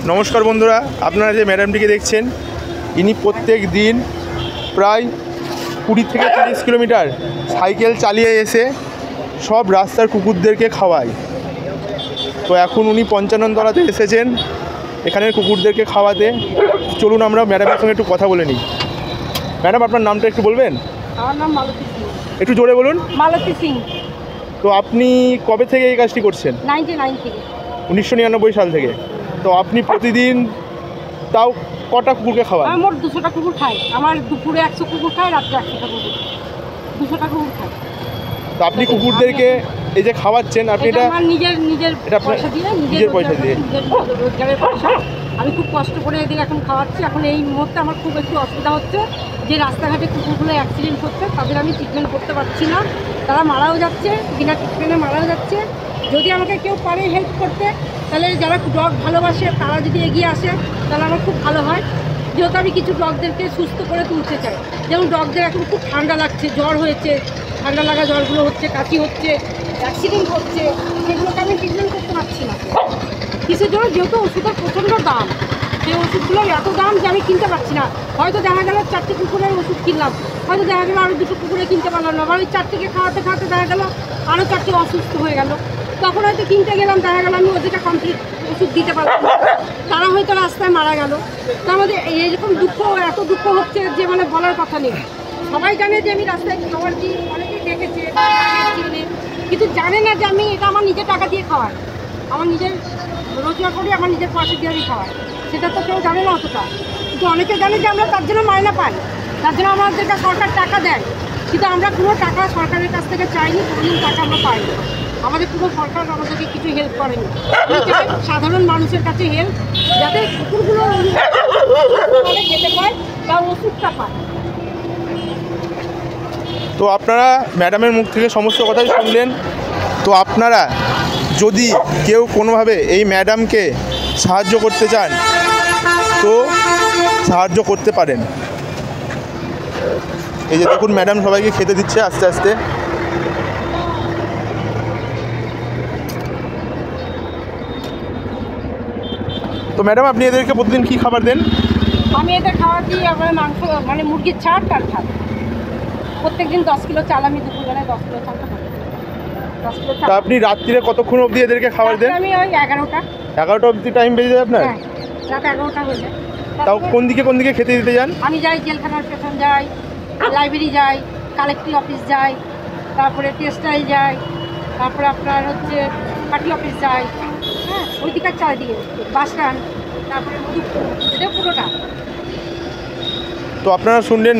নমস্কার বন্ধুরা, আপনারা যে ম্যাডামটিকে দেখছেন ইনি প্রত্যেক দিন প্রায় 20 থেকে 30 কিলোমিটার সাইকেল চালিয়ে এসে সব রাস্তার কুকুরদেরকে খাওয়ায়। তো এখন উনি 55 তলাতে এসেছেন এখানের কুকুরদেরকে খাওয়াতে। চলুন আমরা ম্যাডামের সঙ্গে একটু কথা বলে নিই। ম্যাডাম, আপনার নামটা একটু বলবেন? আমার নাম মালতী সিং। একটু জোরে বলুন। মালতী সিং। তো আপনি কবে থেকে এই কাজটি করছেন? 99 থেকে। 1999 সাল থেকে। তো আপনি প্রতিদিন তাও কটা কুকুরকে খাওয়ান? আমার 200টা কুকুর খাই। আমার দুপুরে 100 কুকুর খাই, রাত্রে 100টা কুকুর, 200টা কুকুর খাই। তো আপনি কুকুরদেরকে এই যে খাওয়াচ্ছেন, আপনি এটা আমার নিজের পয়সা দিয়ে, নিজের পয়সা দিয়ে, নিজের রোজগারের পয়সা। আমি খুব কষ্ট করে এদের এখন খাওয়াচ্ছি। এখন এই মুহূর্তে আমার খুব একটু অসুবিধা হচ্ছে যে রাস্তাঘাটে কুকুরগুলো অ্যাক্সিডেন্ট হচ্ছে, তাদের আমি ট্রিটমেন্ট করতে পারছি না। তারা মারাও যাচ্ছে, বিনা ট্রিটমেন্টে মারাও যাচ্ছে। যদি আমাকে কেউ পারে হেল্প করতে, তাহলে যারা ডগ ভালোবাসে তারা যদি এগিয়ে আসে তাহলে আমার খুব ভালো হয়। যেহেতু আমি কিছু ডগদেরকে সুস্থ করে তুলতে চাই। যেমন ডগদের এখন খুব ঠান্ডা লাগছে, জ্বর হয়েছে, ঠান্ডা লাগা জ্বরগুলো হচ্ছে, কাশি হচ্ছে, অ্যাক্সিডেন্ট হচ্ছে, সেগুলোকে আমি ট্রিটমেন্ট করতে পারছি না। কিসের জন্য? যেহেতু ওষুধের প্রচণ্ড দাম, সেই ওষুধগুলোর এত দাম যে আমি কিনতে পারছি না। হয়তো দেখা গেল 4টে কুকুরের ওষুধ কিনলাম, হয়তো দেখা গেলো আরও 2টো কুকুরে কিনতে পারলাম না, আবার ওই 4টেকে খাওয়াতে খাওয়াতে দেখা গেলো আরও 4টে অসুস্থ হয়ে গেল। তখন হয়তো কিনতে গেলাম, দেখা গেলো আমি ওদেরকে কমপ্লিট ওষুধ দিতে পারলাম না, তারা হয়তো রাস্তায় মারা গেল। তো আমাদের এইরকম দুঃখ, এত দুঃখ হচ্ছে যে মানে বলার কথা নেই। সবাই জানে যে আমি রাস্তায় খাবার দিই, অনেকেই দেখেছে, কিন্তু জানে না যে আমি এটা আমার নিজের টাকা দিয়ে খাওয়াই, আমার নিজের রোজগার করি, আমার নিজের পয়সা দিয়ে আমি খাওয়াই। সেটা তো কেউ জানে না অতটা, কিন্তু অনেকে জানে যে আমরা তার জন্য মায়না পাই, তার জন্য আমাদেরকে সরকার টাকা দেয়। কিন্তু আমরা কোনো টাকা সরকারের কাছ থেকে চাইনি, কোনোদিন টাকা আমরা পাইনি। আমাদের পুরো সরকার আমাদেরকে কিছু হেল্প করেনি। সাধারণ মানুষের কাছে হেল্প, যাতে কুকুরগুলো যেতে পায় বা ওষুধটা পায়। তো আপনারা ম্যাডামের মুখ থেকে সমস্ত কথাই শুনলেন। তো আপনারা যদি কেউ কোনোভাবে এই ম্যাডামকে সাহায্য করতে চান তো সাহায্য করতে পারেন। এই যে দেখুন ম্যাডাম সবাইকে খেতে দিচ্ছে আস্তে আস্তে। তো ম্যাডাম, আপনি এদেরকে প্রতিদিন কী খাবার দেন? আমি এদের খাবার দিই আমার মাংস, মানে মুরগির ছাড় আর ভাত। প্রত্যেকদিন 10 কিলো চাল আমি দুপুরবেলায় 10 কিলো চালটা খাই। 10 কিলো চাল। তা আপনি রাত্রিরে কতক্ষণ অবধি এদেরকে খাবার দেন? আমি ওই 11টা। 11টা অবধি টাইম বেজে যায় আপনার? হ্যাঁ, রাত 11টা হয়ে যায়। তাও কোন দিকে খেতে দিতে যান? আমি যাই জেলখানার স্টেশন যাই, লাইব্রেরি যাই, কালেক্টর অফিস যাই, তারপরে টেক্সটাইল যাই, তারপরে আপনার হচ্ছে পার্টি অফিস যাই, হ্যাঁ ওই দিকের চারিদিকে, বাস স্ট্যান্ড, তারপরে মধুপুর, এটা পুরোটা। তো আপনারা শুনলেন